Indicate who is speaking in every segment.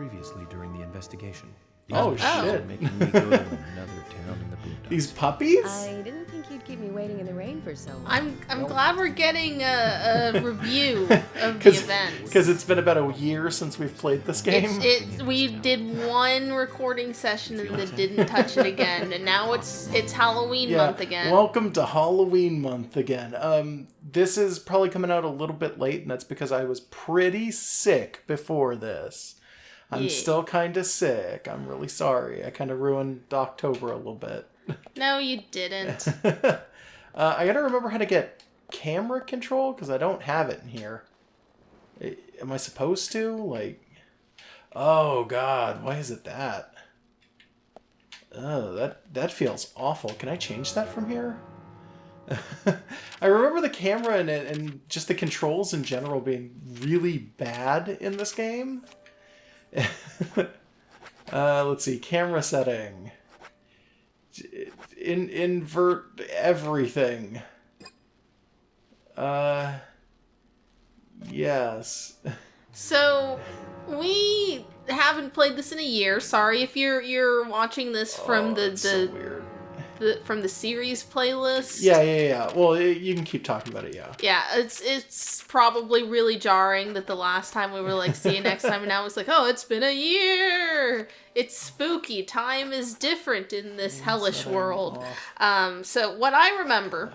Speaker 1: previously during the investigation.
Speaker 2: Oh,
Speaker 1: These
Speaker 2: shit.
Speaker 1: are making me go to another town in the boondocks.
Speaker 2: These puppies?
Speaker 3: I didn't think you'd keep me waiting in the rain for so long.
Speaker 4: I'm glad we're getting a review of the events.
Speaker 2: Because it's been about a year since we've played this game.
Speaker 4: We did one recording session and then didn't touch it again, and now it's Halloween month again.
Speaker 2: Welcome to Halloween month again. This is probably coming out a little bit late, and that's because I was pretty sick before this. I'm still kind of sick. I'm really sorry. I kind of ruined October a little bit.
Speaker 4: No, you didn't.
Speaker 2: I gotta remember how to get camera control, because I don't have it in here. Am I supposed to? Like, oh god, why is it that? Oh, that feels awful. Can I change that from here? I remember the camera and just the controls in general being really bad in this game. Let's see, camera setting. Invert everything. Yes.
Speaker 4: So we haven't played this in a year. Sorry if you're watching this from
Speaker 2: so weird.
Speaker 4: From the series playlist.
Speaker 2: Yeah. Well, you can keep talking about it, yeah.
Speaker 4: Yeah, it's probably really jarring that the last time we were like, see you next time, and now it's like, oh, it's been a year! It's spooky. Time is different in this hellish world. So what I remember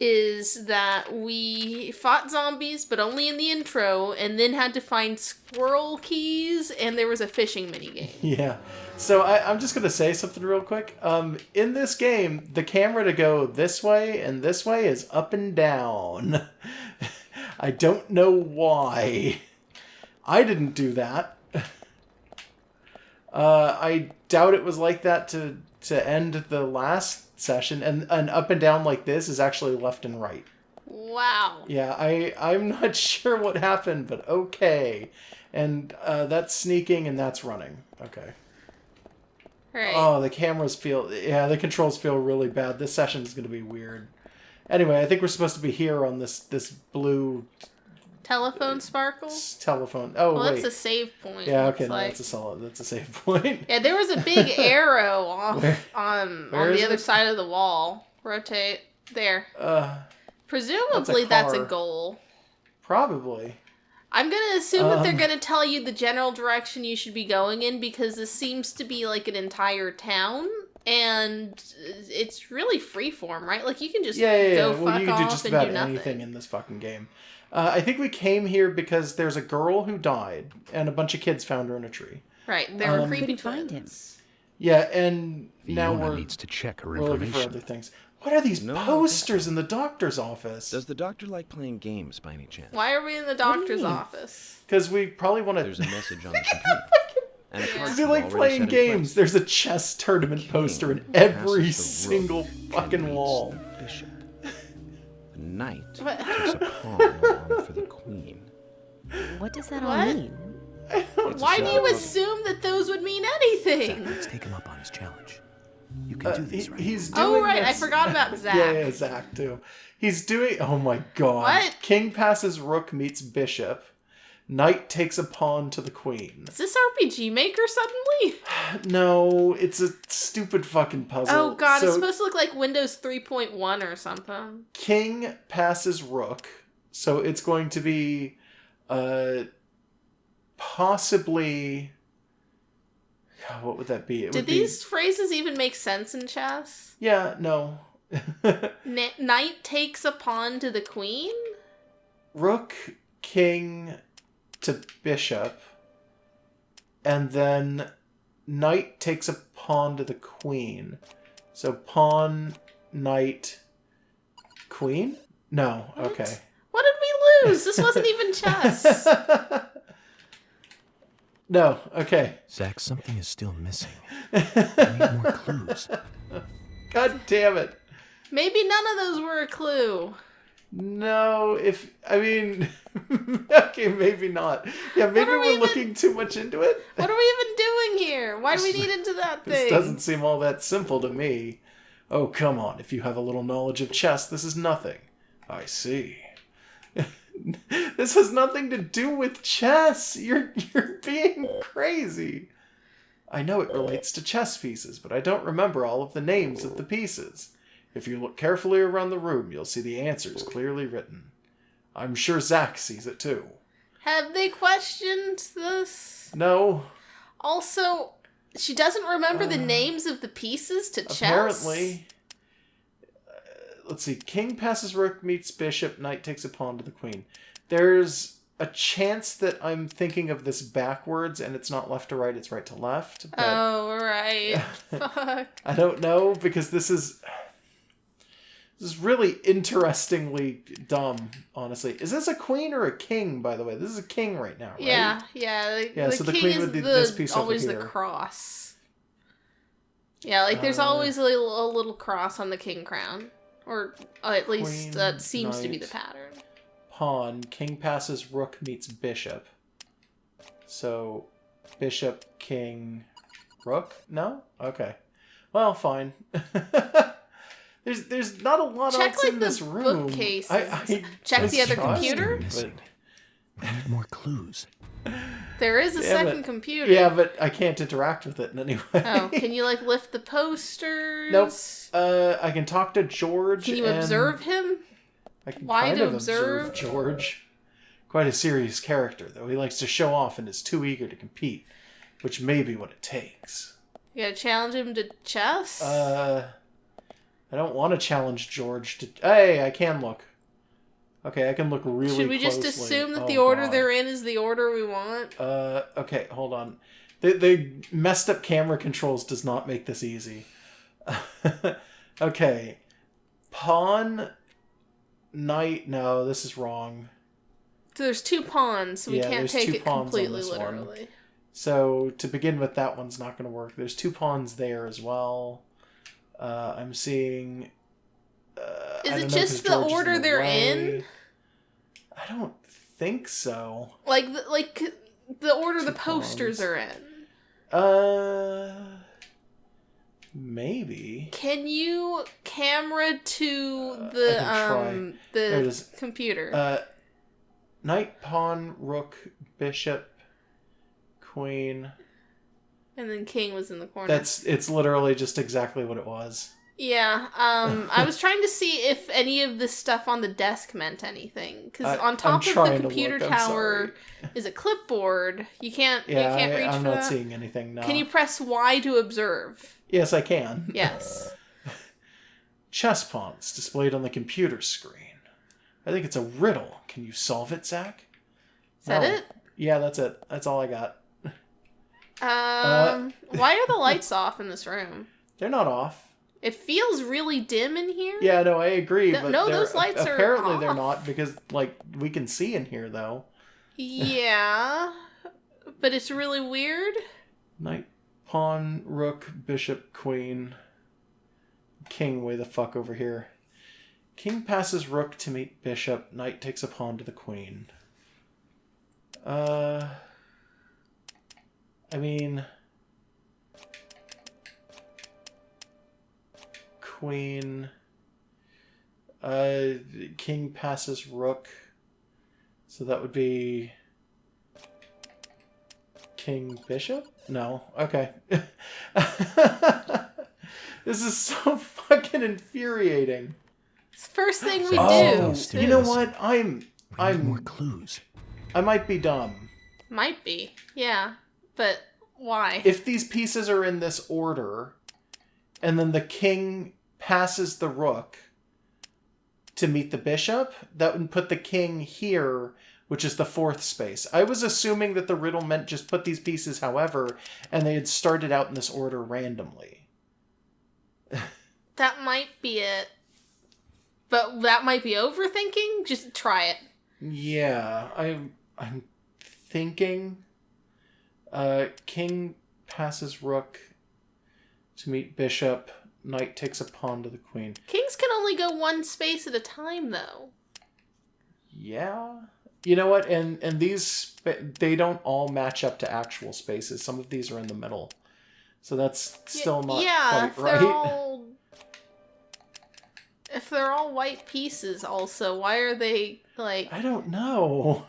Speaker 4: is that we fought zombies, but only in the intro, and then had to find squirrel keys, and there was a fishing minigame.
Speaker 2: Yeah. So I'm just going to say something real quick. In this game, the camera to go this way and this way is up and down. I don't know why. I didn't do that. I doubt it was like that to end the last session, and up and down like this is actually left and right.
Speaker 4: Wow.
Speaker 2: Yeah, I'm not sure what happened, but okay. And that's sneaking and that's running. Okay.
Speaker 4: Right.
Speaker 2: Oh, the the controls feel really bad. This session is going to be weird. Anyway, I think we're supposed to be here on this blue
Speaker 4: Telephone sparkle?
Speaker 2: telephone. Oh,
Speaker 4: well,
Speaker 2: wait.
Speaker 4: that's a save point.
Speaker 2: Yeah, okay, no,
Speaker 4: like.
Speaker 2: that's a save point.
Speaker 4: Yeah, there was a big arrow off on the other side of the wall. Rotate. There. Presumably that's a goal.
Speaker 2: Probably.
Speaker 4: I'm going to assume that they're going to tell you the general direction you should be going in, because this seems to be like an entire town, and it's really freeform, right? Like, you can just go fuck
Speaker 2: you can
Speaker 4: off
Speaker 2: do just
Speaker 4: and
Speaker 2: about
Speaker 4: do nothing.
Speaker 2: anything in this fucking game. I think we came here because there's a girl who died, and a bunch of kids found her in a tree.
Speaker 4: Right, they were creepy
Speaker 3: couldn't find him.
Speaker 4: twins.
Speaker 2: Yeah, and now
Speaker 1: Fiona
Speaker 2: we're
Speaker 1: needs to check her
Speaker 2: looking for
Speaker 1: information.
Speaker 2: other things. What are these posters in the doctor's office?
Speaker 1: Does the doctor like playing games by any chance?
Speaker 4: Why are we in the doctor's office?
Speaker 2: Because we probably want to...
Speaker 1: There's a message on the computer. And a card
Speaker 2: Does he
Speaker 1: sheet
Speaker 2: like
Speaker 1: already
Speaker 2: playing
Speaker 1: set in
Speaker 2: games?
Speaker 1: place.
Speaker 2: There's a chess tournament
Speaker 1: King
Speaker 2: poster in every
Speaker 1: passes the rook
Speaker 2: single
Speaker 1: and
Speaker 2: fucking
Speaker 1: meets
Speaker 2: wall.
Speaker 1: the bishop. The knight
Speaker 4: What?
Speaker 1: takes a pawn along for the queen.
Speaker 3: What does that all
Speaker 4: What?
Speaker 3: mean?
Speaker 1: It's a
Speaker 4: Why do you
Speaker 1: symbol.
Speaker 4: assume that those would mean anything?
Speaker 1: Let's take him up on his challenge. You can do this, right?
Speaker 2: He's doing
Speaker 4: Oh, right, I
Speaker 2: this-
Speaker 4: forgot about Zach.
Speaker 2: Yeah, Zach too. He's doing... Oh my god.
Speaker 4: What?
Speaker 2: King passes rook meets bishop. Knight takes a pawn to the queen.
Speaker 4: Is this RPG Maker suddenly?
Speaker 2: No, it's a stupid fucking puzzle.
Speaker 4: Oh god,
Speaker 2: So,
Speaker 4: it's supposed to look like Windows 3.1 or something.
Speaker 2: King passes rook, so it's going to be possibly... God, what would that be? It
Speaker 4: Did
Speaker 2: would be-
Speaker 4: these phrases even make sense in chess?
Speaker 2: Yeah, no.
Speaker 4: Knight takes a pawn to the queen?
Speaker 2: Rook, king to bishop, and then knight takes a pawn to the queen. So pawn, knight, queen? No, okay.
Speaker 4: What did we lose? This wasn't even chess.
Speaker 2: No, okay.
Speaker 1: Zach, something is still missing. I need more clues.
Speaker 2: God damn it.
Speaker 4: Maybe none of those were a clue.
Speaker 2: No, okay, maybe not. Yeah, maybe
Speaker 4: are we
Speaker 2: we're
Speaker 4: even-
Speaker 2: looking too much into it.
Speaker 4: What are we even doing here? Why do we need into that thing?
Speaker 2: This doesn't seem all that simple to me. Oh, come on. If you have a little knowledge of chess, this is nothing. I see. This has nothing to do with chess. You're being crazy. I know it relates to chess pieces, but I don't remember all of the names of the pieces. If you look carefully around the room, you'll see the answers clearly written. I'm sure Zach sees it too.
Speaker 4: Have they questioned this?
Speaker 2: No.
Speaker 4: Also, she doesn't remember the names of the pieces to chess?
Speaker 2: Apparently. Let's see. King passes rook, meets bishop, knight takes a pawn to the queen. There's a chance that I'm thinking of this backwards and it's not left to right, it's right to left. But
Speaker 4: Oh, right. Fuck.
Speaker 2: I don't know, because this is really interestingly dumb, honestly. Is this a queen or a king, by the way? This is a king right now, right?
Speaker 4: Yeah.
Speaker 2: Yeah, so the
Speaker 4: king
Speaker 2: queen
Speaker 4: is
Speaker 2: would be this piece over
Speaker 4: always the
Speaker 2: here.
Speaker 4: cross. Yeah, like there's always a little cross on the king crown. Or at least
Speaker 2: Queen,
Speaker 4: that seems to be
Speaker 2: knight.
Speaker 4: the pattern.
Speaker 2: Pawn, king passes rook meets bishop. So, bishop, king, rook? No? Okay. Well, fine. There's not a lot
Speaker 4: Check,
Speaker 2: else
Speaker 4: like,
Speaker 2: in
Speaker 4: the
Speaker 2: this room.
Speaker 4: bookcases. Check the other
Speaker 2: tried,
Speaker 4: computer?
Speaker 1: Missing. I need more clues.
Speaker 4: There is a
Speaker 2: Yeah,
Speaker 4: second
Speaker 2: but-
Speaker 4: computer.
Speaker 2: Yeah, but I can't interact with it in any way.
Speaker 4: Oh, can you like lift the posters?
Speaker 2: Nope. I can talk to George.
Speaker 4: Can you
Speaker 2: and
Speaker 4: observe him?
Speaker 2: I can
Speaker 4: Why
Speaker 2: kind
Speaker 4: to
Speaker 2: of observe
Speaker 4: observe?
Speaker 2: George. Quite a serious character, though. He likes to show off and is too eager to compete, which may be what it takes.
Speaker 4: You gotta challenge him to chess?
Speaker 2: I don't want to challenge George to... Hey, I can look. Okay, I can look really
Speaker 4: Should we just
Speaker 2: closely.
Speaker 4: assume that
Speaker 2: Oh,
Speaker 4: the order
Speaker 2: God.
Speaker 4: they're in is the order we want?
Speaker 2: Okay, hold on. The messed up camera controls does not make this easy. Okay. Pawn, knight... No, this is wrong.
Speaker 4: So there's two pawns, so we
Speaker 2: Yeah,
Speaker 4: can't
Speaker 2: there's
Speaker 4: take
Speaker 2: two
Speaker 4: it
Speaker 2: pawns on
Speaker 4: completely
Speaker 2: this one.
Speaker 4: literally.
Speaker 2: So, to begin with, that one's not going to work. There's two pawns there as well. I'm seeing...
Speaker 4: Is
Speaker 2: I
Speaker 4: it
Speaker 2: don't know,
Speaker 4: just
Speaker 2: 'cause
Speaker 4: the
Speaker 2: George is
Speaker 4: order they're
Speaker 2: way.
Speaker 4: in?
Speaker 2: I don't think so.
Speaker 4: Like the order the
Speaker 2: Two
Speaker 4: posters
Speaker 2: pawns.
Speaker 4: are in.
Speaker 2: Maybe.
Speaker 4: Can you camera to
Speaker 2: I
Speaker 4: the
Speaker 2: can try. There it
Speaker 4: the
Speaker 2: is.
Speaker 4: computer?
Speaker 2: Knight, pawn, rook, bishop, queen.
Speaker 4: And then king was in the corner.
Speaker 2: It's literally just exactly what it was.
Speaker 4: Yeah, I was trying to see if any of this stuff on the desk meant anything. Because on
Speaker 2: I'm
Speaker 4: top of the
Speaker 2: trying to
Speaker 4: computer
Speaker 2: look, I'm
Speaker 4: tower is a clipboard. You can't reach
Speaker 2: I'm
Speaker 4: for
Speaker 2: not
Speaker 4: that.
Speaker 2: seeing anything now.
Speaker 4: Can you press Y to observe?
Speaker 2: Yes, I can.
Speaker 4: Yes.
Speaker 2: Chess pawns displayed on the computer screen. I think it's a riddle. Can you solve it, Zach?
Speaker 4: Is that
Speaker 2: No.
Speaker 4: it?
Speaker 2: Yeah, that's it. That's all I got.
Speaker 4: Why are the lights off in this room?
Speaker 2: They're not off.
Speaker 4: It feels really dim in here.
Speaker 2: Yeah, no, I agree.
Speaker 4: No,
Speaker 2: But
Speaker 4: no,
Speaker 2: they're-
Speaker 4: those lights are
Speaker 2: apparently they're
Speaker 4: off.
Speaker 2: not, because like we can see in here though.
Speaker 4: Yeah, but it's really weird.
Speaker 2: Knight, pawn, rook, bishop, queen, king. Way the fuck over here. King passes rook to meet bishop. Knight takes a pawn to the queen. I mean, queen. King passes rook. So that would be king bishop? No. Okay. This is so fucking infuriating.
Speaker 4: It's the first thing we
Speaker 2: Oh,
Speaker 4: do.
Speaker 2: you know what?
Speaker 1: We need more clues.
Speaker 2: I might be dumb.
Speaker 4: Might be, yeah, but why?
Speaker 2: If these pieces are in this order, and then the king passes the rook to meet the bishop, that would put the king here, which is the fourth space. I was assuming that the riddle meant just put these pieces however, and they had started out in this order randomly.
Speaker 4: That might be it. But that might be overthinking. Just try it.
Speaker 2: Yeah, I'm thinking king passes rook to meet bishop, knight takes a pawn to the queen.
Speaker 4: Kings can only go one space at a time, though.
Speaker 2: Yeah. You know what? And these, they don't all match up to actual spaces. Some of these are in the middle. So that's still not
Speaker 4: yeah,
Speaker 2: quite
Speaker 4: if they're
Speaker 2: right.
Speaker 4: all... If if they're all white pieces also, why are they, like...
Speaker 2: I don't know.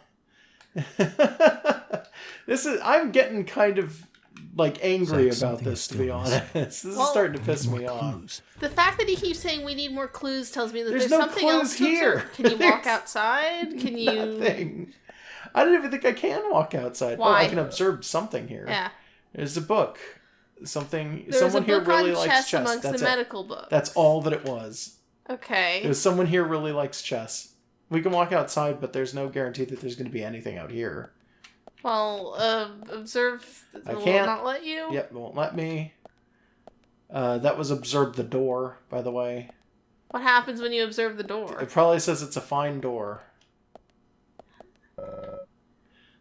Speaker 2: I'm getting kind of, like, angry
Speaker 1: Zach,
Speaker 2: about
Speaker 1: something
Speaker 2: this,
Speaker 1: is
Speaker 2: to be
Speaker 1: still
Speaker 2: honest. This is
Speaker 4: Well,
Speaker 2: starting to
Speaker 1: I
Speaker 2: piss
Speaker 1: need
Speaker 2: me
Speaker 1: more
Speaker 2: off.
Speaker 1: clues.
Speaker 4: The fact that he keeps saying we need more clues tells me that
Speaker 2: There's
Speaker 4: there's
Speaker 2: no
Speaker 4: something
Speaker 2: clues
Speaker 4: else to
Speaker 2: here.
Speaker 4: observe. Can you walk
Speaker 2: There's
Speaker 4: outside? Can you...
Speaker 2: Nothing. I don't even think I can walk outside. Oh,
Speaker 4: Why?
Speaker 2: I can observe something here.
Speaker 4: Yeah.
Speaker 2: There's a book. Something.
Speaker 4: There's
Speaker 2: Someone
Speaker 4: a
Speaker 2: here
Speaker 4: book
Speaker 2: really
Speaker 4: on
Speaker 2: likes
Speaker 4: chess
Speaker 2: chess.
Speaker 4: amongst
Speaker 2: That's
Speaker 4: the
Speaker 2: it.
Speaker 4: medical books.
Speaker 2: That's all that it was.
Speaker 4: Okay.
Speaker 2: It was someone here really likes chess. We can walk outside, but there's no guarantee that there's going to be anything out here.
Speaker 4: Well, observe...
Speaker 2: I
Speaker 4: will
Speaker 2: can't.
Speaker 4: it not let you?
Speaker 2: Yep, it won't let me. That was observe the door, by the way.
Speaker 4: What happens when you observe the door?
Speaker 2: It probably says it's a fine door.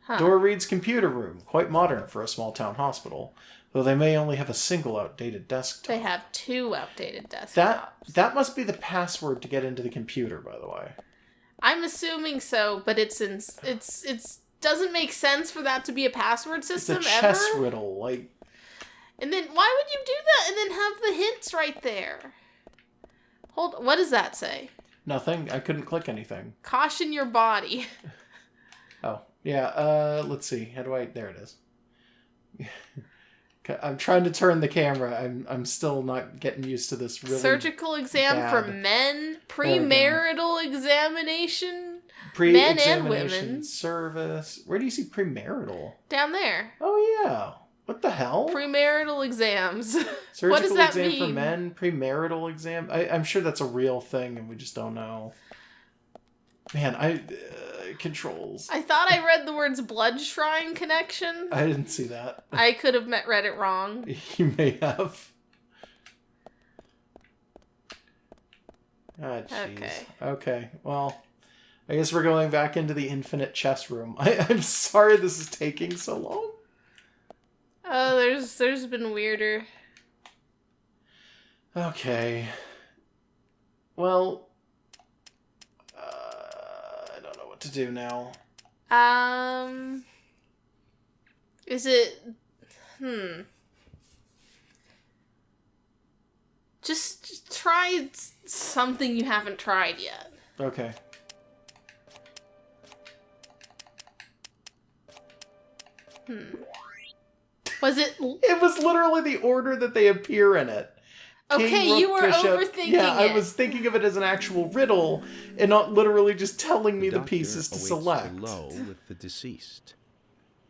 Speaker 4: Huh.
Speaker 2: Door reads computer room. Quite modern for a small town hospital. Though they may only have a single outdated desktop.
Speaker 4: They have 2 outdated desktops.
Speaker 2: That must be the password to get into the computer, by the way.
Speaker 4: I'm assuming so, but it's doesn't make sense for that to be a password
Speaker 2: It's
Speaker 4: system
Speaker 2: a chess
Speaker 4: ever.
Speaker 2: riddle. Like,
Speaker 4: And then why would you do that and then have the hints right there? What does that say?
Speaker 2: nothing. I couldn't click anything.
Speaker 4: Caution your body.
Speaker 2: Oh, yeah. Let's see. How do I... There it is. I'm trying to turn the camera. I'm still not getting used to this really...
Speaker 4: Surgical exam for
Speaker 2: bad.
Speaker 4: men.
Speaker 2: There we go.
Speaker 4: Premarital examination.
Speaker 2: Pre-examination
Speaker 4: men and women.
Speaker 2: service. Where do you see premarital?
Speaker 4: Down there.
Speaker 2: Oh, yeah. What the hell?
Speaker 4: Premarital exams.
Speaker 2: Surgical
Speaker 4: what does that
Speaker 2: exam
Speaker 4: mean?
Speaker 2: for men, premarital exam. I'm sure that's a real thing, and we just don't know. Man, controls.
Speaker 4: I thought I read the words blood shrine connection.
Speaker 2: I didn't see that.
Speaker 4: I could have read it wrong.
Speaker 2: You may have. Ah, jeez. Okay. Well, I guess we're going back into the infinite chess room. I'm sorry this is taking so long.
Speaker 4: Oh, there's been weirder.
Speaker 2: Okay. Well, I don't know what to do now.
Speaker 4: Is it... Just try something you haven't tried yet.
Speaker 2: Okay.
Speaker 4: Was it...
Speaker 2: It was literally the order that they appear in it.
Speaker 4: Okay,
Speaker 2: King, rook,
Speaker 4: you were
Speaker 2: bishop.
Speaker 4: overthinking
Speaker 2: Yeah, I
Speaker 4: it.
Speaker 2: was thinking of it as an actual riddle and not literally just telling me the
Speaker 5: doctor
Speaker 2: pieces to
Speaker 5: awaits
Speaker 2: select.
Speaker 5: below with the deceased.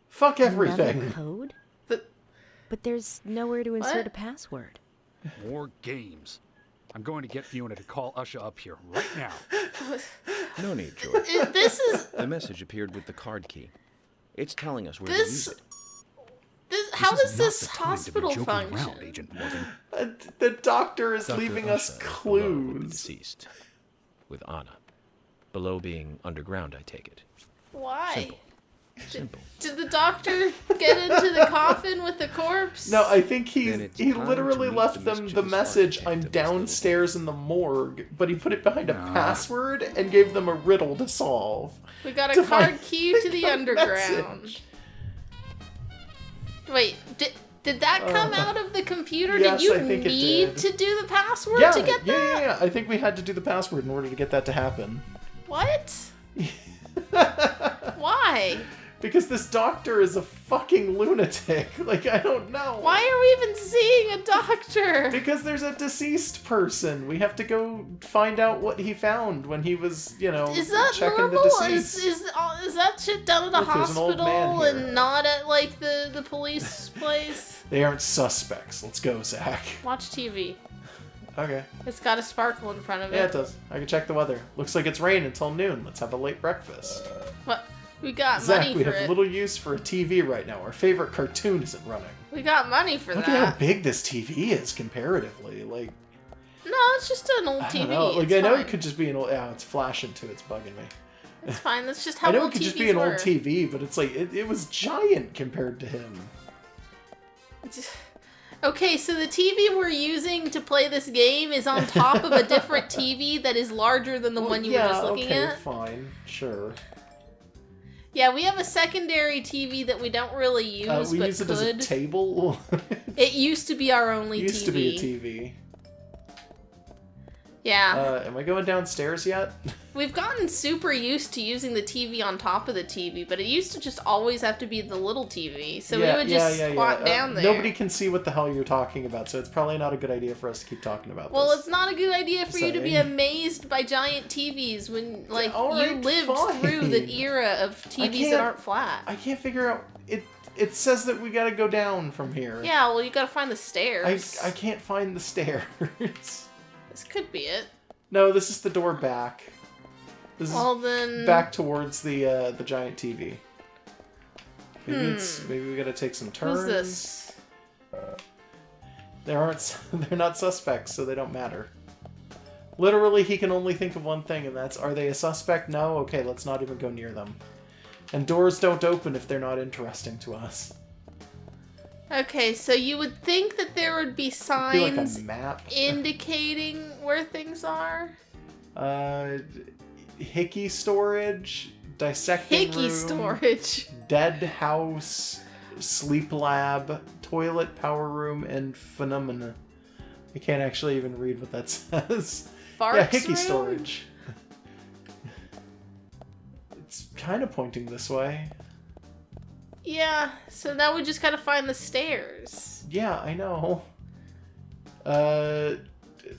Speaker 2: Fuck
Speaker 3: Another
Speaker 2: everything.
Speaker 3: code?
Speaker 4: The-
Speaker 3: But there's nowhere to insert
Speaker 4: What?
Speaker 3: a password.
Speaker 6: More games. I'm going to get Fiona to call Usha up here right now.
Speaker 5: No need, George.
Speaker 4: This is...
Speaker 5: The message appeared with the card key. It's telling us where to
Speaker 4: This...
Speaker 5: use it.
Speaker 4: How
Speaker 6: This
Speaker 4: does
Speaker 6: is not
Speaker 4: this
Speaker 6: the time to be
Speaker 4: hospital
Speaker 6: joking
Speaker 4: function?
Speaker 6: around, Agent Morgan.
Speaker 2: The doctor is
Speaker 5: Dr.
Speaker 2: leaving us
Speaker 5: Usha below with the
Speaker 2: clues.
Speaker 5: deceased. With Anna. Below being underground, I take it.
Speaker 4: Why?
Speaker 5: Simple. Simple.
Speaker 4: Did the doctor get into the coffin with the corpse?
Speaker 2: No, I think
Speaker 5: Then it's
Speaker 2: he
Speaker 5: time
Speaker 2: literally
Speaker 5: to meet
Speaker 2: left
Speaker 5: the
Speaker 2: them the
Speaker 5: mischievous
Speaker 2: message,
Speaker 5: architect
Speaker 2: I'm
Speaker 5: of this little
Speaker 2: downstairs in the morgue, but he put it behind a
Speaker 6: Nah.
Speaker 2: password and gave them a riddle to solve.
Speaker 4: We got a
Speaker 2: to
Speaker 4: card
Speaker 2: find
Speaker 4: key to the
Speaker 2: the
Speaker 4: underground.
Speaker 2: message.
Speaker 4: Wait, did that come out of the computer?
Speaker 2: yes,
Speaker 4: did you
Speaker 2: I think it
Speaker 4: need
Speaker 2: did.
Speaker 4: to do the password
Speaker 2: Yeah,
Speaker 4: to get that?
Speaker 2: yeah. I think we had to do the password in order to get that to happen.
Speaker 4: What? Why?
Speaker 2: Because this doctor is a fucking lunatic. Like, I don't know.
Speaker 4: Why are we even seeing a doctor?
Speaker 2: Because there's a deceased person. We have to go find out what he found when he was,
Speaker 4: Is that
Speaker 2: checking
Speaker 4: normal?
Speaker 2: the deceased.
Speaker 4: Is that shit done at a
Speaker 2: Look, there's an old man
Speaker 4: hospital
Speaker 2: here.
Speaker 4: and not at like the police place?
Speaker 2: They aren't suspects. Let's go, Zach.
Speaker 4: Watch TV.
Speaker 2: Okay.
Speaker 4: It's got a sparkle in front of
Speaker 2: Yeah,
Speaker 4: it.
Speaker 2: it does. I can check the weather. Looks like it's rain until noon. Let's have a late breakfast.
Speaker 4: What? We got
Speaker 2: Zach,
Speaker 4: money
Speaker 2: we
Speaker 4: for
Speaker 2: have
Speaker 4: it.
Speaker 2: little use for a TV right now. Our favorite cartoon isn't running.
Speaker 4: We got money for
Speaker 2: Look at how
Speaker 4: that.
Speaker 2: big this TV is comparatively. Like,
Speaker 4: No, it's just an old
Speaker 2: I
Speaker 4: TV.
Speaker 2: don't know. Like,
Speaker 4: It's
Speaker 2: I know
Speaker 4: fine.
Speaker 2: it could just be an old... Yeah, it's flashing too. It's bugging me.
Speaker 4: It's fine. That's just how
Speaker 2: I know
Speaker 4: old
Speaker 2: it could just
Speaker 4: TVs
Speaker 2: be an
Speaker 4: were.
Speaker 2: old TV, but it's like, it was giant compared to him.
Speaker 4: Okay, so the TV we're using to play this game is on top of a different TV that is larger than the one you were just looking
Speaker 2: okay,
Speaker 4: at.
Speaker 2: fine. Sure.
Speaker 4: Yeah, we have a secondary TV that we don't really use,
Speaker 2: We
Speaker 4: but
Speaker 2: use it
Speaker 4: could.
Speaker 2: as a table.
Speaker 4: It used to be our only
Speaker 2: Used
Speaker 4: TV.
Speaker 2: to be a TV.
Speaker 4: Yeah.
Speaker 2: Am I going downstairs yet?
Speaker 4: We've gotten super used to using the TV on top of the TV, but it used to just always have to be the little TV. So we would just squat down there.
Speaker 2: Nobody can see what the hell you're talking about, so it's probably not a good idea for us to keep talking about
Speaker 4: Well,
Speaker 2: this.
Speaker 4: it's not a good idea for you to be amazed by giant TVs when, like, you lived through the era of TVs that aren't flat.
Speaker 2: I can't figure out... It says that we gotta go down from here.
Speaker 4: Yeah, well, you gotta find the stairs.
Speaker 2: I can't find the stairs.
Speaker 4: This could be it.
Speaker 2: No, this is the door back. This is
Speaker 4: then...
Speaker 2: back towards the giant TV. Maybe we gotta take some turns.
Speaker 4: Who's this?
Speaker 2: They're not suspects, so they don't matter. Literally, he can only think of one thing, and that's, are they a suspect? No? Okay, let's not even go near them. And doors don't open if they're not interesting to us.
Speaker 4: Okay, so you would think that there would be signs
Speaker 2: like a map.
Speaker 4: indicating where things are?
Speaker 2: Hickey storage, dissecting room,
Speaker 4: storage.
Speaker 2: dead house, sleep lab, toilet power room, and phenomena. I can't actually even read what that says.
Speaker 4: Farts
Speaker 2: Hickey
Speaker 4: room?
Speaker 2: storage. It's kind of pointing this way.
Speaker 4: Yeah, so now we just gotta find the stairs.
Speaker 2: Yeah, I know.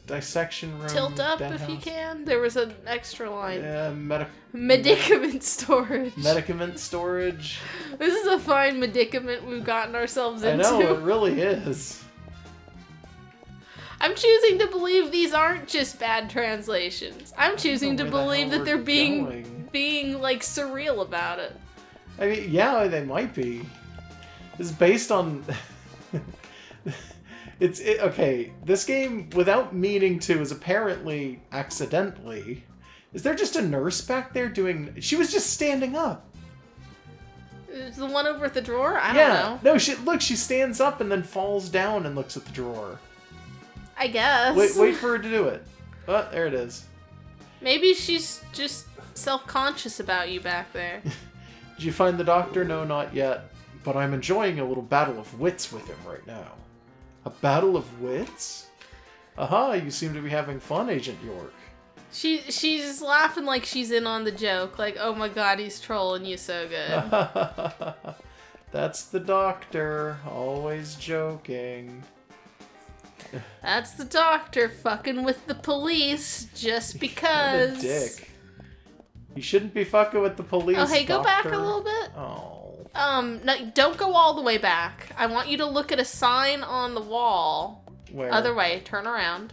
Speaker 2: Dissection room.
Speaker 4: Tilt up
Speaker 2: dead
Speaker 4: if you
Speaker 2: house.
Speaker 4: can. There was an extra line.
Speaker 2: Medicament
Speaker 4: storage.
Speaker 2: Medicament storage.
Speaker 4: This is a fine medicament we've gotten ourselves into.
Speaker 2: I know, it really is.
Speaker 4: I'm choosing to believe these aren't just bad translations. I'm choosing to
Speaker 2: where the
Speaker 4: believe
Speaker 2: hell
Speaker 4: that
Speaker 2: we're
Speaker 4: they're being
Speaker 2: going.
Speaker 4: like surreal about it.
Speaker 2: I mean, yeah, they might be. This is based on... Okay, this game, without meaning to, is apparently accidentally... Is there just a nurse back there doing... She was just standing up.
Speaker 4: Is the one over at the drawer? I don't know.
Speaker 2: No, she stands up and then falls down and looks at the drawer.
Speaker 4: I guess.
Speaker 2: Wait for her to do it. Oh, there it is.
Speaker 4: Maybe she's just self-conscious about you back there.
Speaker 2: Did you find the doctor? No, not yet. But I'm enjoying a little battle of wits with him right now. A battle of wits? Aha, you seem to be having fun, Agent York.
Speaker 4: She's laughing like she's in on the joke. Like, oh my god, he's trolling you so good.
Speaker 2: That's the doctor, always joking.
Speaker 4: That's the doctor fucking with the police just because.
Speaker 2: What a dick. You shouldn't be fucking with the police,
Speaker 4: Oh, hey, go back
Speaker 2: doctor.
Speaker 4: a little bit.
Speaker 2: Oh.
Speaker 4: No, don't go all the way back. I want you to look at a sign on the wall.
Speaker 2: Where?
Speaker 4: Other way. Turn around.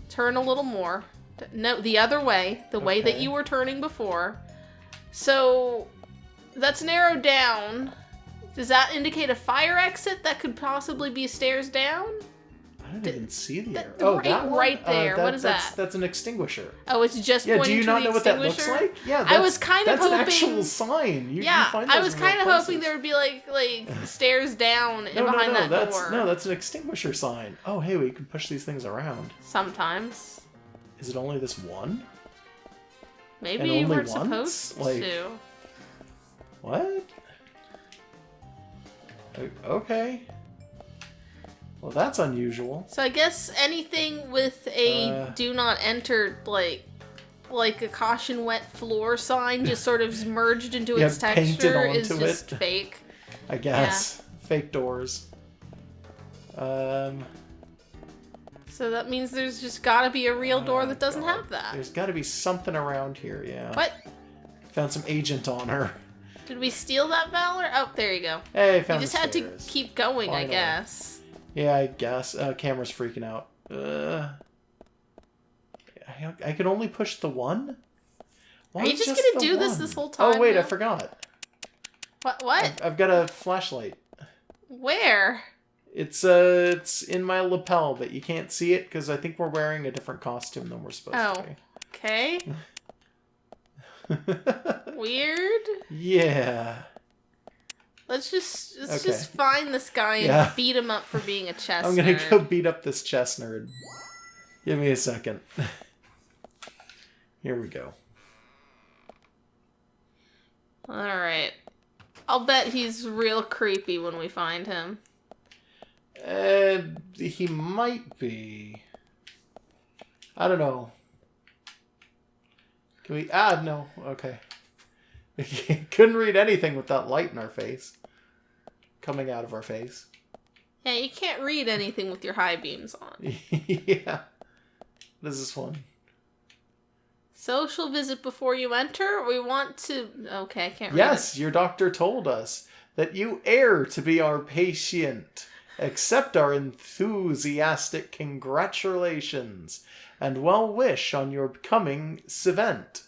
Speaker 4: Turn a little more. No, the other way. The way that you were turning before. So, that's narrowed down. Does that indicate a fire exit that could possibly be stairs down?
Speaker 2: I don't even see the arrow.
Speaker 4: that one? Right there. What is that?
Speaker 2: That's an extinguisher.
Speaker 4: Oh, it's just
Speaker 2: Yeah,
Speaker 4: pointing
Speaker 2: do you
Speaker 4: to
Speaker 2: not
Speaker 4: the
Speaker 2: know what that looks
Speaker 4: extinguisher?
Speaker 2: like? Yeah,
Speaker 4: I was kind of
Speaker 2: that's
Speaker 4: hoping...
Speaker 2: an actual sign. You find
Speaker 4: I
Speaker 2: those
Speaker 4: was
Speaker 2: in real
Speaker 4: kind of
Speaker 2: places.
Speaker 4: hoping there would be like stairs down and behind that door.
Speaker 2: No, that's an extinguisher sign. Oh, hey, we can push these things around.
Speaker 4: Sometimes.
Speaker 2: Is it only this one?
Speaker 4: Maybe
Speaker 2: And
Speaker 4: you
Speaker 2: only
Speaker 4: weren't
Speaker 2: once?
Speaker 4: supposed
Speaker 2: Like-
Speaker 4: to.
Speaker 2: What? Okay. Well, that's unusual.
Speaker 4: So I guess anything with a do not enter, like a caution wet floor sign just sort of merged into
Speaker 2: Yeah,
Speaker 4: its
Speaker 2: painted
Speaker 4: texture is
Speaker 2: onto
Speaker 4: just
Speaker 2: it.
Speaker 4: fake.
Speaker 2: I guess. Fake doors.
Speaker 4: So that means there's just gotta be a real door that doesn't have that.
Speaker 2: There's got to be something around here, yeah.
Speaker 4: What?
Speaker 2: Found some agent on her.
Speaker 4: Did we steal that Valor? Oh, there you go.
Speaker 2: Hey,
Speaker 4: You
Speaker 2: found
Speaker 4: just
Speaker 2: the
Speaker 4: had to
Speaker 2: stairs.
Speaker 4: keep going, I
Speaker 2: Finally.
Speaker 4: guess.
Speaker 2: Yeah, I guess. Camera's freaking out. I could only push the one? Why
Speaker 4: Are you just
Speaker 2: the
Speaker 4: gonna do
Speaker 2: one?
Speaker 4: this whole time?
Speaker 2: Oh, wait, I
Speaker 4: now?
Speaker 2: forgot.
Speaker 4: What?
Speaker 2: I've got a flashlight.
Speaker 4: Where?
Speaker 2: It's in my lapel, but you can't see it because I think we're wearing a different costume than we're supposed to be.
Speaker 4: Okay. Weird.
Speaker 2: Yeah.
Speaker 4: Let's just
Speaker 2: Okay.
Speaker 4: find this guy and
Speaker 2: Yeah.
Speaker 4: beat him up for being a chess
Speaker 2: I'm gonna
Speaker 4: nerd.
Speaker 2: go beat up this chess nerd. Give me a second. Here we go.
Speaker 4: Alright. I'll bet he's real creepy when we find him.
Speaker 2: He might be. I don't know. Can we... Ah, no. Okay. We couldn't read anything with that light in our face. Coming out of our face.
Speaker 4: Yeah, you can't read anything with your high beams on.
Speaker 2: Yeah. What is this one?
Speaker 4: Social visit before you enter? We want to... Okay, I can't read
Speaker 2: Yes, your doctor told us that you err to be our patient. Accept our enthusiastic congratulations and well wish on your coming event.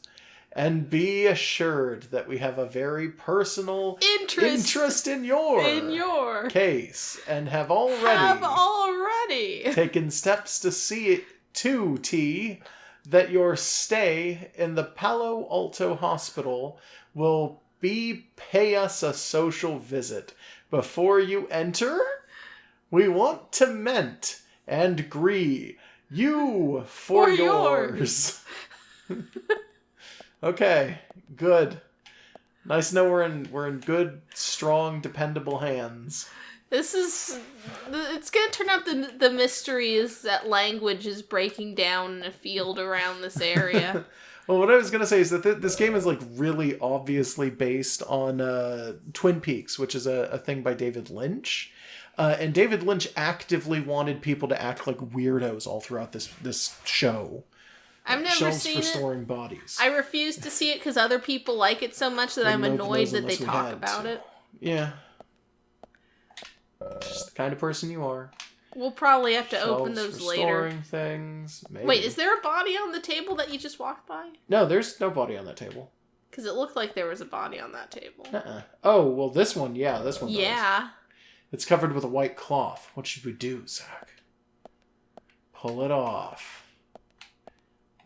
Speaker 2: And be assured that we have a very personal interest in your case and have already taken steps to see it to T that your stay in the Palo Alto Hospital will pay us a social visit. Before you enter, we want to ment and gree you for yours. Okay, good. Nice to know we're in good, strong, dependable hands.
Speaker 4: It's gonna turn out the mystery is that language is breaking down in a field around this area.
Speaker 2: Well, what I was going to say is that this game is like really obviously based on Twin Peaks, which is a thing by David Lynch. And David Lynch actively wanted people to act like weirdos all throughout this show.
Speaker 4: I've never
Speaker 2: Shelves
Speaker 4: seen
Speaker 2: for
Speaker 4: it.
Speaker 2: storing bodies.
Speaker 4: I refuse to see it because other people like it so much that I'm annoyed that they talk about it.
Speaker 2: Yeah. Just the kind of person you are.
Speaker 4: We'll probably have to open
Speaker 2: Shelves
Speaker 4: those
Speaker 2: for
Speaker 4: later.
Speaker 2: Storing things. Maybe.
Speaker 4: Wait, is there a body on the table that you just walked by?
Speaker 2: No, there's no body on that table.
Speaker 4: Because it looked like there was a body on that table.
Speaker 2: Uh-uh. Oh, well, this one, yeah, this one does.
Speaker 4: Yeah.
Speaker 2: It's covered with a white cloth. What should we do, Zach? Pull it off.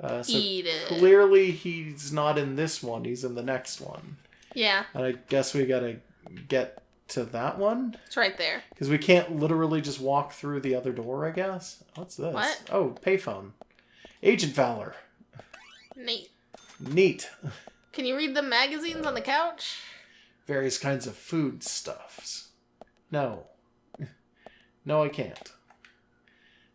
Speaker 2: So
Speaker 4: Eat it.
Speaker 2: Clearly, he's not in this one. He's in the next one.
Speaker 4: Yeah.
Speaker 2: And I guess we gotta get to that one?
Speaker 4: It's right there.
Speaker 2: Because we can't literally just walk through the other door, I guess. What's this?
Speaker 4: What?
Speaker 2: Oh, payphone. Agent Valor. Neat.
Speaker 4: Can you read the magazines on the couch?
Speaker 2: Various kinds of foodstuffs. No. No, I can't.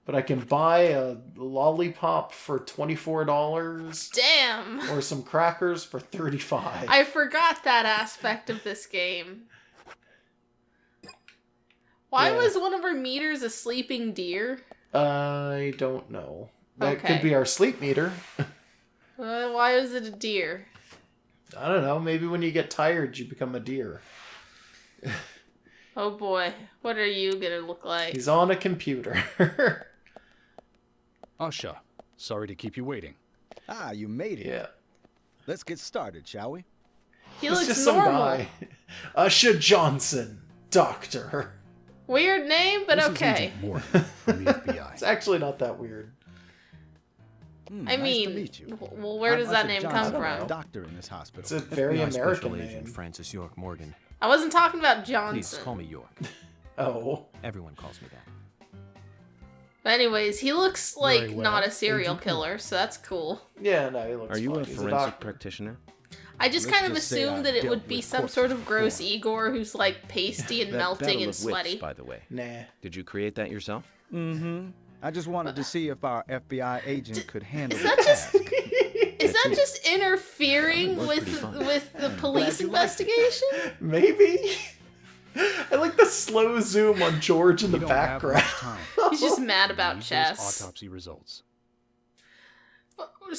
Speaker 2: But I can buy a lollipop for $24.
Speaker 4: Damn!
Speaker 2: Or some crackers for $35.
Speaker 4: I forgot that aspect of this game. Why was one of our meters a sleeping deer?
Speaker 2: I don't know. That
Speaker 4: Okay.
Speaker 2: could be our sleep meter.
Speaker 4: Why is it a deer?
Speaker 2: I don't know. Maybe when you get tired, you become a deer.
Speaker 4: Oh boy. What are you gonna look like?
Speaker 2: He's on a computer.
Speaker 6: Usha, sorry to keep you waiting.
Speaker 1: Ah, you made it.
Speaker 2: Yeah.
Speaker 1: Let's get started, shall we?
Speaker 4: He
Speaker 2: It's
Speaker 4: looks
Speaker 2: just
Speaker 4: normal.
Speaker 2: some guy. Usha Johnson, doctor.
Speaker 4: Weird name, but
Speaker 6: This
Speaker 4: okay.
Speaker 6: is Agent Morgan from the FBI.
Speaker 2: It's actually not that weird.
Speaker 4: I
Speaker 1: nice
Speaker 4: mean,
Speaker 1: to meet you.
Speaker 4: well, where
Speaker 1: I'm
Speaker 4: does that
Speaker 1: Usher
Speaker 4: name
Speaker 1: Johnson,
Speaker 4: come from?
Speaker 1: Doctor in this hospital.
Speaker 2: It's a very
Speaker 5: FBI
Speaker 2: American
Speaker 5: Special
Speaker 2: name.
Speaker 5: Agent Francis York Morgan.
Speaker 4: I wasn't talking about
Speaker 5: Please
Speaker 4: Johnson.
Speaker 5: call me York.
Speaker 2: Oh.
Speaker 5: Everyone calls me that.
Speaker 4: But anyways, he looks like
Speaker 6: Very well,
Speaker 4: not a serial
Speaker 6: Agent
Speaker 4: killer, so that's cool.
Speaker 2: Yeah, no, he looks
Speaker 5: Are you
Speaker 2: fine.
Speaker 5: a
Speaker 2: He's
Speaker 5: forensic
Speaker 2: doctor.
Speaker 5: practitioner?
Speaker 4: I just
Speaker 1: Let's
Speaker 4: kind of
Speaker 1: just say
Speaker 4: assumed
Speaker 1: I've
Speaker 4: that it
Speaker 1: dealt
Speaker 4: would be
Speaker 1: with
Speaker 4: some
Speaker 1: corpses
Speaker 4: sort of gross
Speaker 1: before.
Speaker 4: Igor who's like pasty and
Speaker 5: That
Speaker 4: melting
Speaker 5: battle
Speaker 4: and
Speaker 5: of
Speaker 4: sweaty.
Speaker 5: wits, by the way.
Speaker 2: Nah.
Speaker 5: Did you create that yourself?
Speaker 1: Mm-hmm. I just wanted to see if our FBI agent could handle
Speaker 4: Is
Speaker 1: the
Speaker 4: that just
Speaker 1: task.
Speaker 4: is that just interfering
Speaker 5: was
Speaker 4: with
Speaker 5: pretty fun.
Speaker 4: the police
Speaker 1: you liked it.
Speaker 4: investigation?
Speaker 2: Maybe? I like the slow zoom on George in the
Speaker 6: We don't have much
Speaker 2: background.
Speaker 6: time.
Speaker 4: He's just mad about
Speaker 6: Need those
Speaker 4: chess.
Speaker 6: autopsy results.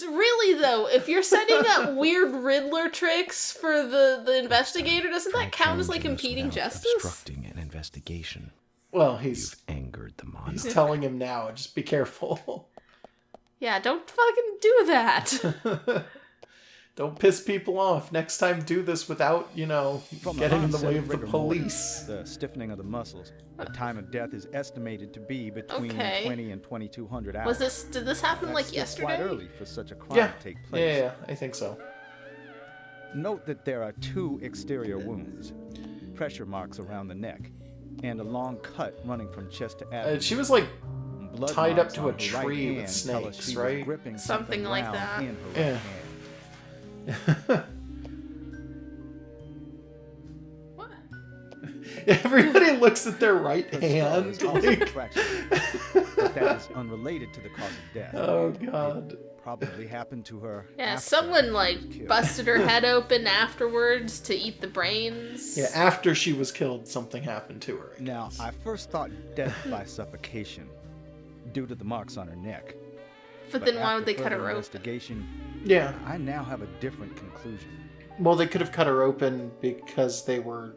Speaker 4: Really though, if you're setting up weird Riddler tricks for the investigator, doesn't that count as like
Speaker 5: Challenge us
Speaker 4: impeding
Speaker 5: without
Speaker 4: justice?
Speaker 5: Obstructing an investigation.
Speaker 2: Well,
Speaker 5: You've
Speaker 2: he's
Speaker 5: angered the monarch.
Speaker 2: telling him now. Just be careful.
Speaker 4: Yeah, don't fucking do that.
Speaker 2: Don't piss people off. Next time, do this without,
Speaker 1: From
Speaker 2: getting in the
Speaker 1: onset
Speaker 2: way of the
Speaker 1: rigor mortis,
Speaker 2: police.
Speaker 1: The stiffening of the muscles. The time of death is estimated to be between
Speaker 4: Okay.
Speaker 1: 20 and 2200 hours.
Speaker 4: Did this happen
Speaker 1: That's
Speaker 4: like
Speaker 1: still
Speaker 4: yesterday?
Speaker 1: quite early for such a crime
Speaker 2: Yeah.
Speaker 1: to take place.
Speaker 2: Yeah, I think so.
Speaker 1: Note that there are 2 exterior wounds, pressure marks around the neck, and a long cut running from chest to abdomen.
Speaker 2: She was like,
Speaker 1: Blood
Speaker 2: tied up
Speaker 1: marks
Speaker 2: to
Speaker 1: on
Speaker 2: a
Speaker 1: her
Speaker 2: tree
Speaker 1: right
Speaker 2: with
Speaker 1: hand tell us
Speaker 2: snakes,
Speaker 1: she was
Speaker 2: right?
Speaker 1: gripping
Speaker 4: Something like
Speaker 1: round
Speaker 4: that.
Speaker 1: in her right
Speaker 2: Yeah.
Speaker 1: hand.
Speaker 4: What?
Speaker 2: Everybody looks at their right
Speaker 1: Her skull
Speaker 2: hand.
Speaker 1: is also
Speaker 2: Like,
Speaker 1: fractured, but that is unrelated to the cause of death.
Speaker 2: oh god.
Speaker 1: Probably happened to her.
Speaker 4: Yeah,
Speaker 1: after
Speaker 4: someone
Speaker 1: she
Speaker 4: like
Speaker 1: was killed.
Speaker 4: busted her head open afterwards to eat the brains.
Speaker 2: Yeah, after she was killed, something happened to her.
Speaker 1: Now, I first thought death by suffocation, due to the marks on her neck.
Speaker 4: But then why
Speaker 1: after
Speaker 4: would they cut
Speaker 1: further
Speaker 4: her open?
Speaker 1: investigation,
Speaker 2: Yeah.
Speaker 1: I now have a different conclusion.
Speaker 2: Well, they could have cut her open because they were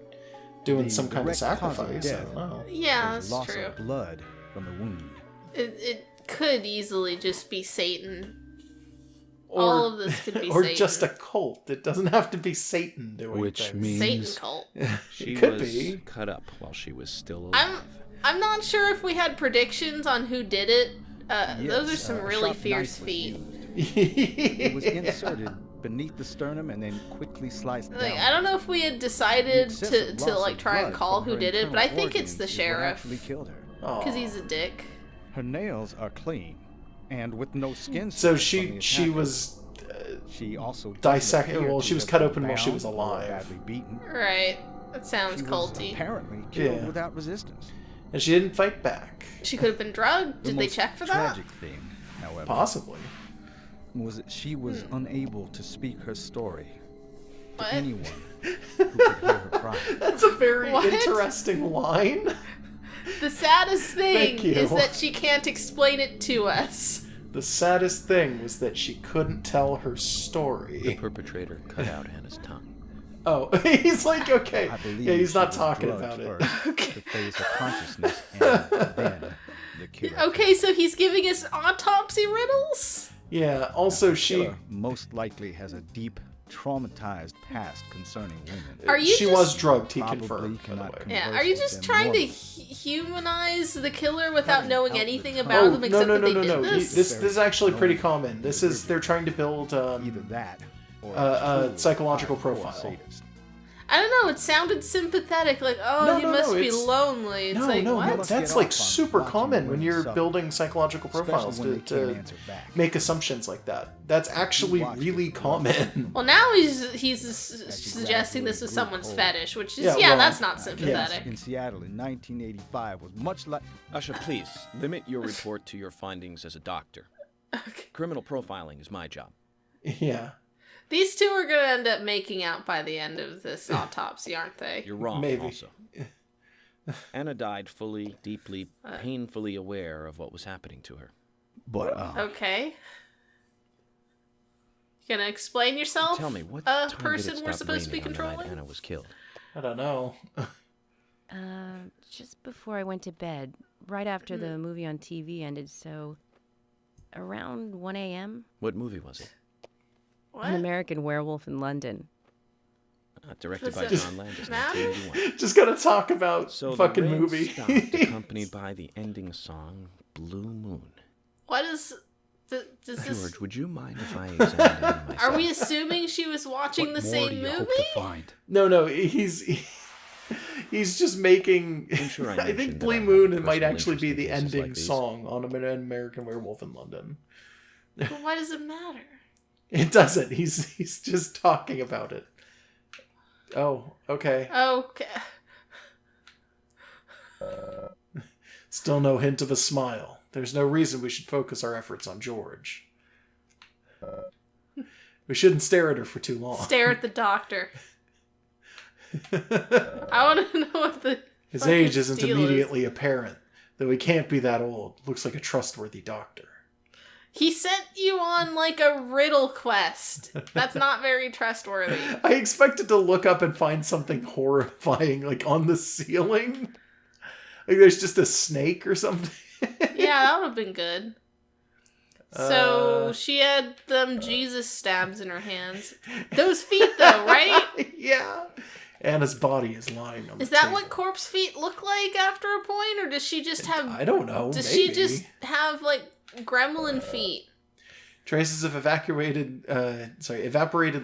Speaker 2: doing
Speaker 1: The
Speaker 2: some kind of
Speaker 1: direct cause of
Speaker 2: sacrifice. I
Speaker 1: death
Speaker 2: don't know.
Speaker 4: Yeah,
Speaker 1: was
Speaker 4: that's
Speaker 1: loss
Speaker 4: true.
Speaker 1: of blood from the wound.
Speaker 4: It could easily just be Satan.
Speaker 2: Or,
Speaker 4: All of this could be
Speaker 2: or
Speaker 4: Satan.
Speaker 2: just a cult. It doesn't have to be Satan doing
Speaker 5: Which
Speaker 2: things.
Speaker 5: means
Speaker 4: Satan cult.
Speaker 5: she
Speaker 2: Could
Speaker 5: was
Speaker 2: be.
Speaker 5: cut up while she was still alive.
Speaker 4: I'm not sure if we had predictions on who did it. Those are
Speaker 1: Yes,
Speaker 4: some
Speaker 1: a
Speaker 4: really
Speaker 1: sharp
Speaker 4: fierce
Speaker 1: knife was
Speaker 4: feet.
Speaker 1: used. It was inserted beneath the sternum and then quickly sliced down.
Speaker 4: Like, I don't know if we had decided
Speaker 1: The excessive
Speaker 4: to
Speaker 1: loss
Speaker 4: like
Speaker 1: of
Speaker 4: try and
Speaker 1: blood
Speaker 4: call
Speaker 1: from
Speaker 4: who
Speaker 1: her
Speaker 4: did it, but I
Speaker 1: internal
Speaker 4: think it's the
Speaker 1: organs is what
Speaker 4: sheriff
Speaker 1: actually killed her.
Speaker 4: because he's a dick.
Speaker 1: Her nails are clean and with no skin.
Speaker 2: So
Speaker 1: scars from the
Speaker 2: she
Speaker 1: attacker.
Speaker 2: was
Speaker 1: She also doesn't
Speaker 2: dissected-
Speaker 1: appear
Speaker 2: well,
Speaker 1: to
Speaker 2: she was
Speaker 1: have
Speaker 2: cut
Speaker 1: been
Speaker 2: open while she
Speaker 1: bound
Speaker 2: was
Speaker 1: or
Speaker 2: alive.
Speaker 1: badly beaten.
Speaker 4: Right. That sounds
Speaker 1: She was
Speaker 4: culty.
Speaker 1: apparently killed
Speaker 2: Yeah.
Speaker 1: without resistance.
Speaker 2: and she didn't fight back.
Speaker 4: She could have been drugged.
Speaker 1: The
Speaker 4: Did they
Speaker 1: most
Speaker 4: check for that?
Speaker 1: tragic thing, however,
Speaker 2: Possibly.
Speaker 1: was that she was unable to speak her story to
Speaker 4: What?
Speaker 1: anyone who could hear her cry.
Speaker 2: That's a very
Speaker 4: What?
Speaker 2: interesting line.
Speaker 4: The saddest thing
Speaker 2: Thank you.
Speaker 4: is that she can't explain it to us.
Speaker 2: The saddest thing was that she couldn't tell her
Speaker 5: The
Speaker 2: story.
Speaker 5: perpetrator cut out Hannah's tongue.
Speaker 2: Oh, he's like, okay.
Speaker 1: I believe
Speaker 2: Yeah, he's
Speaker 1: she
Speaker 2: not
Speaker 1: was
Speaker 2: talking
Speaker 1: drugged
Speaker 2: about it.
Speaker 1: first to phase of consciousness and then the killer.
Speaker 4: Okay, so he's giving us autopsy riddles?
Speaker 2: Yeah, also
Speaker 1: The
Speaker 2: she
Speaker 1: killer most likely has a deep, traumatized past concerning women.
Speaker 4: Are you
Speaker 2: she
Speaker 4: just...
Speaker 2: was drugged, he
Speaker 1: Probably
Speaker 2: confirmed, by the
Speaker 1: cannot
Speaker 2: way.
Speaker 1: con-
Speaker 4: Yeah,
Speaker 1: converse
Speaker 4: are you
Speaker 1: with
Speaker 4: just
Speaker 1: them
Speaker 4: trying to
Speaker 1: normally.
Speaker 4: humanize the killer without
Speaker 1: Cutting
Speaker 4: knowing
Speaker 1: out the
Speaker 4: anything
Speaker 1: tongue.
Speaker 4: about
Speaker 2: Oh,
Speaker 4: them
Speaker 2: no,
Speaker 4: except
Speaker 2: no,
Speaker 4: that
Speaker 2: no,
Speaker 4: they
Speaker 2: no,
Speaker 4: did
Speaker 2: no.
Speaker 4: this?
Speaker 2: This is actually
Speaker 1: No
Speaker 2: pretty
Speaker 1: one
Speaker 2: common.
Speaker 1: can
Speaker 2: This
Speaker 1: really
Speaker 2: is, they're trying to build,
Speaker 1: Either that or
Speaker 2: a
Speaker 1: true
Speaker 2: psychological
Speaker 1: hardcore
Speaker 2: profile.
Speaker 1: sadist.
Speaker 4: I don't know, it sounded sympathetic, like, oh,
Speaker 2: No,
Speaker 4: you
Speaker 2: no,
Speaker 4: must
Speaker 2: no,
Speaker 4: be
Speaker 2: it's-
Speaker 4: lonely. It's
Speaker 2: No,
Speaker 4: like,
Speaker 2: no,
Speaker 4: what?
Speaker 2: no,
Speaker 1: Let's
Speaker 2: that's
Speaker 1: get
Speaker 2: like
Speaker 1: off on
Speaker 2: super
Speaker 1: watching
Speaker 2: common when
Speaker 1: women
Speaker 2: you're
Speaker 1: suffer.
Speaker 2: building psychological profiles
Speaker 1: Especially when they can't
Speaker 2: to
Speaker 1: answer back.
Speaker 2: make assumptions like that. That's actually
Speaker 1: watch
Speaker 2: really
Speaker 1: it.
Speaker 2: common.
Speaker 4: Well, now he's suggesting this is
Speaker 1: gradually
Speaker 4: someone's
Speaker 1: grew cold.
Speaker 4: fetish, which is,
Speaker 2: Yeah,
Speaker 4: yeah,
Speaker 2: well,
Speaker 4: that's not
Speaker 1: Yes,
Speaker 4: sympathetic.
Speaker 1: in Seattle in 1985 was much like
Speaker 5: Usha, please, limit your report to your findings as a doctor.
Speaker 4: Okay.
Speaker 5: Criminal profiling is my job.
Speaker 2: Yeah,
Speaker 4: These two are gonna end up making out by the end of this autopsy, aren't they?
Speaker 5: You're wrong,
Speaker 2: Maybe.
Speaker 5: also. Anna died fully, deeply, painfully aware of what was happening to her.
Speaker 1: but
Speaker 4: Okay. You gonna explain yourself?
Speaker 5: Tell me, what
Speaker 4: a
Speaker 5: time
Speaker 4: person
Speaker 5: did it
Speaker 4: we're
Speaker 5: stop
Speaker 4: supposed to be
Speaker 5: raining on the night
Speaker 4: controlling?
Speaker 5: Anna was killed?
Speaker 2: I don't know.
Speaker 3: Just before I went to bed, right after the movie on TV ended, so around 1 a.m.
Speaker 5: What movie was it?
Speaker 4: What?
Speaker 3: An American Werewolf in London.
Speaker 5: Directed by
Speaker 4: Does it
Speaker 5: John Landis,
Speaker 4: matter?
Speaker 5: 1981.
Speaker 2: Just gotta talk about
Speaker 5: So
Speaker 2: fucking
Speaker 5: the rain
Speaker 2: movie.
Speaker 5: stopped, accompanied by the ending song, Blue Moon.
Speaker 4: What is... Does this...
Speaker 5: George, would you mind if I examined Anna myself?
Speaker 4: Are we assuming she was watching
Speaker 6: What
Speaker 4: the
Speaker 6: more do
Speaker 4: same
Speaker 6: you
Speaker 4: movie?
Speaker 6: hope to find?
Speaker 2: No, he's just making.
Speaker 5: I'm sure I
Speaker 2: I
Speaker 5: mentioned
Speaker 2: think
Speaker 5: that
Speaker 2: Blue
Speaker 5: I have
Speaker 2: Moon
Speaker 5: a
Speaker 2: might
Speaker 5: personal
Speaker 2: actually be
Speaker 5: interest
Speaker 2: the
Speaker 5: in cases
Speaker 2: ending
Speaker 5: like these.
Speaker 2: song on An American Werewolf in London.
Speaker 4: But why does it matter?
Speaker 2: It doesn't. He's just talking about it. Oh, okay.
Speaker 4: Okay.
Speaker 2: Still no hint of a smile. There's no reason we should focus our efforts on George. We shouldn't stare at her for too long.
Speaker 4: Stare at the doctor. I want to know what the
Speaker 2: His
Speaker 4: fucking
Speaker 2: age isn't
Speaker 4: steal is.
Speaker 2: immediately apparent, though he can't be that old. Looks like a trustworthy doctor.
Speaker 4: He sent you on like a riddle quest. That's not very trustworthy.
Speaker 2: I expected to look up and find something horrifying, like on the ceiling. Like there's just a snake or something.
Speaker 4: Yeah, that would have been good. So
Speaker 2: Uh.
Speaker 4: she had them Jesus stabs in her hands. Those feet, though, right?
Speaker 2: Yeah. Anna's body is lying on
Speaker 4: Is
Speaker 2: the
Speaker 4: that
Speaker 2: table.
Speaker 4: what corpse feet look like after a point, or does she just have?
Speaker 2: I don't know.
Speaker 4: Does
Speaker 2: maybe.
Speaker 4: she just have like gremlin feet?
Speaker 2: Traces of evaporated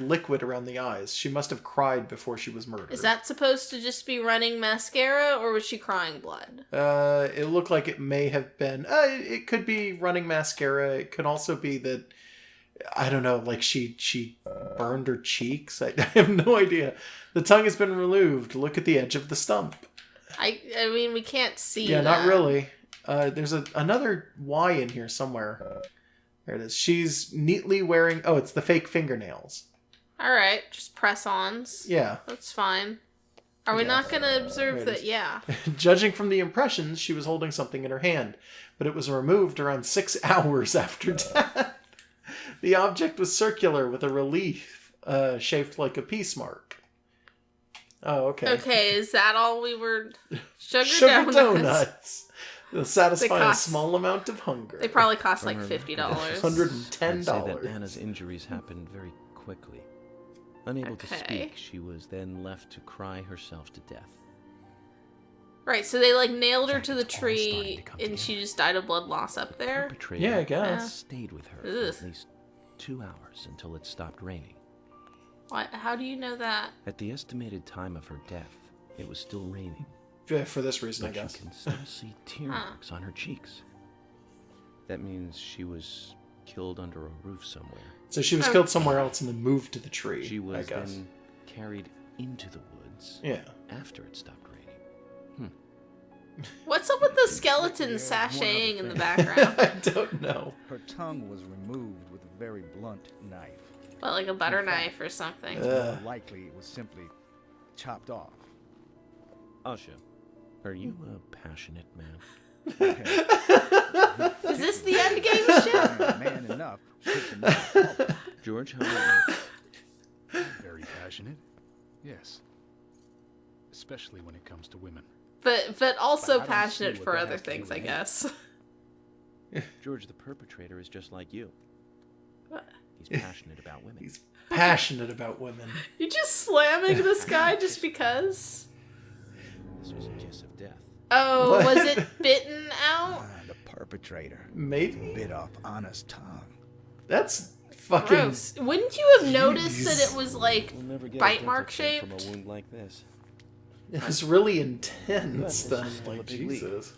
Speaker 2: liquid around the eyes. She must have cried before she was murdered.
Speaker 4: Is that supposed to just be running mascara, or was she crying blood?
Speaker 2: It looked like it may have been. It could be running mascara. It could also be that, I don't know, like she burned her cheeks. I have no idea. The tongue has been removed. Look at the edge of the stump.
Speaker 4: I mean, we can't see.
Speaker 2: Yeah,
Speaker 4: that.
Speaker 2: not really. There's another Y in here somewhere. There it is. She's neatly wearing... Oh, it's the fake fingernails.
Speaker 4: All right, just press-ons.
Speaker 2: Yeah.
Speaker 4: That's fine. Are we not going to observe that? Yeah.
Speaker 2: Judging from the impressions, she was holding something in her hand, but it was removed around 6 hours after death. The object was circular with a relief shaped like a peace mark. Oh, okay.
Speaker 4: Okay, is that all we were...
Speaker 2: Sugar donuts. They'll satisfy
Speaker 4: cost-
Speaker 2: a small amount of hunger.
Speaker 4: They probably cost like
Speaker 5: From her-
Speaker 4: $50.
Speaker 5: I'd say that
Speaker 2: $110.
Speaker 5: Anna's injuries happened very quickly. Unable to
Speaker 4: Okay.
Speaker 5: speak, she was then left to cry herself to death.
Speaker 4: Right, so they like nailed her to the
Speaker 7: It's all starting
Speaker 4: tree
Speaker 7: to come
Speaker 4: and
Speaker 7: together.
Speaker 4: she just died of blood loss up there.
Speaker 5: Perpetrator
Speaker 2: Yeah, I guess.
Speaker 5: stayed with her
Speaker 4: Ugh.
Speaker 5: for at least 2 hours until it stopped raining.
Speaker 4: What? How do you know that?
Speaker 5: At the estimated time of her death, it was still raining.
Speaker 2: Yeah, for this reason, I
Speaker 5: But
Speaker 2: guess.
Speaker 5: you can still see tear marks on her cheeks. That means she was killed under a roof somewhere.
Speaker 2: So she was killed somewhere else and then moved to the tree,
Speaker 5: She
Speaker 2: I
Speaker 5: was
Speaker 2: guess.
Speaker 5: then carried into the woods
Speaker 2: Yeah.
Speaker 5: after it stopped raining.
Speaker 4: What's up with the skeleton sashaying in the background?
Speaker 2: I don't know.
Speaker 1: Her tongue was removed with a very blunt knife.
Speaker 4: What, like a butter knife or something?
Speaker 1: It's more likely it was simply chopped off.
Speaker 5: Asha, are you a passionate man?
Speaker 4: Is this the end game shit?
Speaker 1: I'm man enough to take the knife off.
Speaker 5: George, how about you?
Speaker 6: Very passionate. Yes. Especially when it comes to women.
Speaker 4: But also
Speaker 6: But I don't
Speaker 4: passionate
Speaker 6: see what
Speaker 4: for
Speaker 6: that
Speaker 4: other
Speaker 6: has to do
Speaker 4: things,
Speaker 6: with
Speaker 4: I
Speaker 6: me.
Speaker 4: guess.
Speaker 5: George, the perpetrator, is just like you.
Speaker 4: What?
Speaker 5: He's passionate about women.
Speaker 2: He's passionate about women.
Speaker 4: You just slamming this guy just because?
Speaker 5: This was a kiss of death.
Speaker 4: Oh,
Speaker 2: What?
Speaker 4: was it bitten out?
Speaker 1: The perpetrator
Speaker 2: Maybe?
Speaker 1: bit off Anna's tongue.
Speaker 2: That's fucking...
Speaker 4: Gross. Wouldn't you have noticed that
Speaker 2: Jeez.
Speaker 4: it was like
Speaker 5: We'll never get a
Speaker 4: bite
Speaker 5: dental
Speaker 4: mark
Speaker 5: check from
Speaker 4: shaped?
Speaker 5: a wound like this.
Speaker 2: It was really intense
Speaker 5: This
Speaker 2: then.
Speaker 5: is still
Speaker 2: Like,
Speaker 5: a big leap.
Speaker 2: Jesus.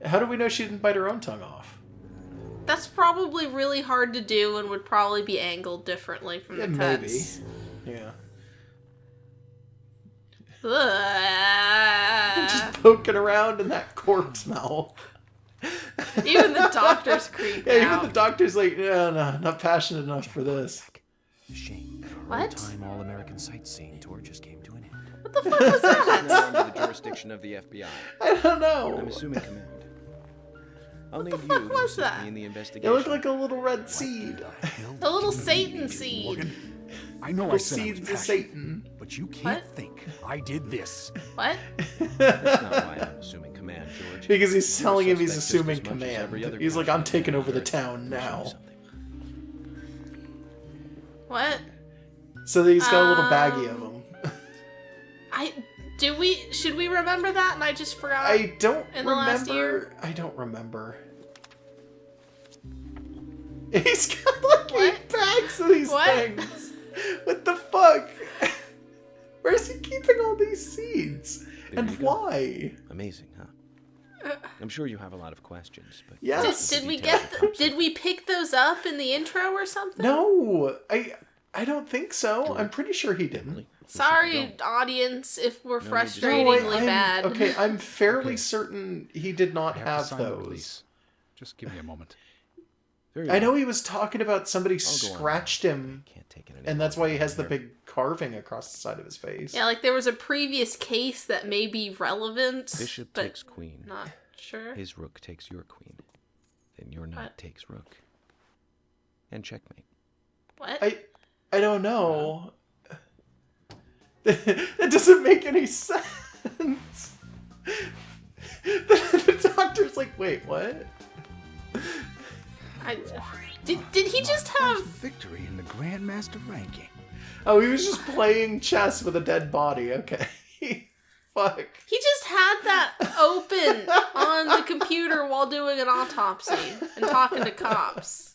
Speaker 2: How do we know she didn't bite her own tongue off?
Speaker 4: That's probably really hard to do and would probably be angled differently from the
Speaker 2: Maybe.
Speaker 4: cuts.
Speaker 2: Yeah.
Speaker 4: Ugh.
Speaker 2: Just poking around in that corpse mouth.
Speaker 4: Even the doctor's creeped
Speaker 2: Yeah, even
Speaker 4: out.
Speaker 2: the doctor's like, no, not passionate enough for this.
Speaker 7: The shame that our
Speaker 4: What?
Speaker 7: old-time all-American sightseeing tour just came to an end.
Speaker 4: What the fuck was that?
Speaker 5: Now under the jurisdiction of the FBI.
Speaker 2: I don't know.
Speaker 5: I'm assuming command. I'll need
Speaker 4: fuck
Speaker 5: you to
Speaker 4: was
Speaker 5: assist
Speaker 4: that?
Speaker 5: me in the
Speaker 2: It
Speaker 5: investigation.
Speaker 2: looked like a little red seed.
Speaker 4: The little Satan seed.
Speaker 6: I know I
Speaker 2: Little
Speaker 6: said I was
Speaker 2: seeds of
Speaker 6: passionate,
Speaker 2: Satan.
Speaker 6: but you can't
Speaker 4: What?
Speaker 6: think I did this.
Speaker 4: What?
Speaker 5: That's not why I'm assuming command, George.
Speaker 2: Because he's
Speaker 5: You're a
Speaker 2: telling him he's
Speaker 5: suspect just
Speaker 2: assuming
Speaker 5: as much as every other
Speaker 2: command. He's like, I'm
Speaker 5: passionate
Speaker 2: taking
Speaker 5: man
Speaker 2: over the
Speaker 5: on Earth.
Speaker 2: town
Speaker 5: Let me show you
Speaker 2: now.
Speaker 5: something.
Speaker 4: What?
Speaker 2: So he's got a little baggie of them.
Speaker 4: Should we remember that and I just forgot?
Speaker 2: I don't
Speaker 4: In the last
Speaker 2: remember.
Speaker 4: year?
Speaker 2: I don't remember. He's got like 8 bags of these
Speaker 4: What?
Speaker 2: things. What the fuck? Where's he keeping all these seeds?
Speaker 5: There
Speaker 2: And
Speaker 5: you go.
Speaker 2: why?
Speaker 5: Amazing, huh? I'm sure you have a lot of questions, but
Speaker 2: Yes.
Speaker 4: Did we
Speaker 5: Details
Speaker 4: get
Speaker 5: are top
Speaker 4: did we pick those up in the intro or something?
Speaker 2: No, I don't think so. I'm pretty sure he didn't.
Speaker 5: secretly.
Speaker 4: Sorry, audience, if we're
Speaker 5: No,
Speaker 4: frustratingly
Speaker 2: I'm,
Speaker 4: bad.
Speaker 2: Okay, I'm fairly
Speaker 6: Okay.
Speaker 2: certain he did not
Speaker 6: I have to
Speaker 2: have
Speaker 6: sign the
Speaker 2: those.
Speaker 6: release. Just give me a moment.
Speaker 5: Very
Speaker 2: I know
Speaker 5: well.
Speaker 2: he was talking about somebody
Speaker 5: I'll go on.
Speaker 2: scratched him,
Speaker 5: Can't take it any
Speaker 2: and that's why he has the
Speaker 5: longer.
Speaker 2: big carving across the side of his face.
Speaker 4: Yeah, like there was a previous case that may be relevant,
Speaker 5: Bishop
Speaker 4: but
Speaker 5: takes queen.
Speaker 4: not sure.
Speaker 5: His rook takes your queen. Then your knight
Speaker 4: What?
Speaker 5: takes rook. And checkmate.
Speaker 4: What?
Speaker 2: I don't know. That doesn't make any sense. The doctor's like, wait, what?
Speaker 4: Did he just have?
Speaker 1: Victory in the Grandmaster ranking.
Speaker 2: Oh, he was just playing chess with a dead body. Okay. Fuck.
Speaker 4: He just had that open on the computer while doing an autopsy and talking to cops.